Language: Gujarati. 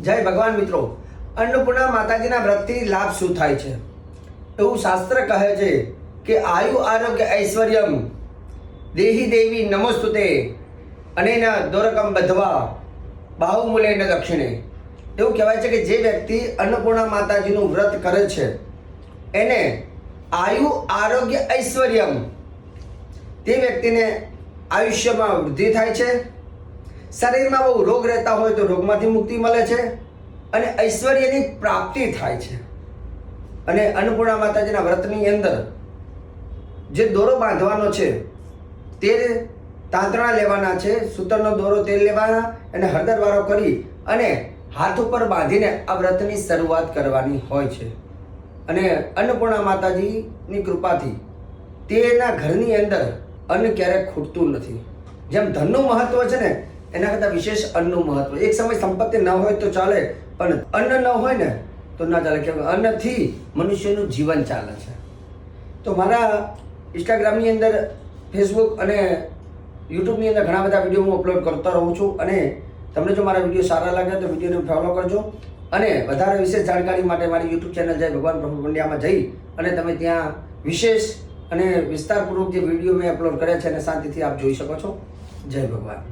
જય ભગવાન મિત્રો, અન્નપૂર્ણા માતાજીના વ્રતથી લાભ શું થાય છે? એવું શાસ્ત્ર કહે છે કે આયુ આરોગ્ય ઐશ્વર્યમ દેહી દેવી નમોસ્તુતે અનેના દોરકમ બધવા બાહુમૂલે ન દક્ષિણે. એવું કહેવાય છે કે જે વ્યક્તિ અન્નપૂર્ણા માતાજીનું વ્રત કરે છે એને આયુ આરોગ્ય ઐશ્વર્યમ, તે વ્યક્તિને આયુષ્યમાં વૃદ્ધિ થાય છે. શરીરમાં બહુ રોગ રહેતા હોય તો રોગમાંથી મુક્તિ મળે છે અને ઐશ્વર્યની પ્રાપ્તિ થાય છે. અને અન્નપૂર્ણા માતાજીના વ્રતની અંદર જે દોરો બાંધવાનો છે તે તાંતણા લેવાના છે, સૂતરનો દોરો તેલ લેવાના અને હળદરવાળો કરી અને હાથ ઉપર બાંધીને આ વ્રતની શરૂઆત કરવાની હોય છે. અને અન્નપૂર્ણા માતાજીની કૃપાથી તેના ઘરની અંદર અન્ન ક્યારેક ખૂટતું નથી. જેમ ધનનું મહત્વ છે ને, એના કરતાં વિશેષ અન્નનું મહત્વ. એક સમય સંપત્તિ ન હોય તો ચાલે, પણ અન્ન ન હોય ને તો ના ચાલે, કેમ અન્નથી મનુષ્યનું જીવન ચાલે છે. તો મારા ઇન્સ્ટાગ્રામની અંદર, ફેસબુક અને યુટ્યુબની અંદર ઘણા બધા વિડીયો હું અપલોડ કરતો રહું છું. અને તમને જો મારા વિડીયો સારા લાગે તો વિડીયોને ફોલો કરજો. અને વધારે વિશેષ જાણકારી માટે મારી યુટ્યુબ ચેનલ જય ભગવાન પ્રભુ પંડ્યામાં જઈ અને તમે ત્યાં વિશેષ અને વિસ્તારપૂર્વક જે વિડીયો મેં અપલોડ કર્યા છે એને શાંતિથી આપ જોઈ શકો છો. જય ભગવાન.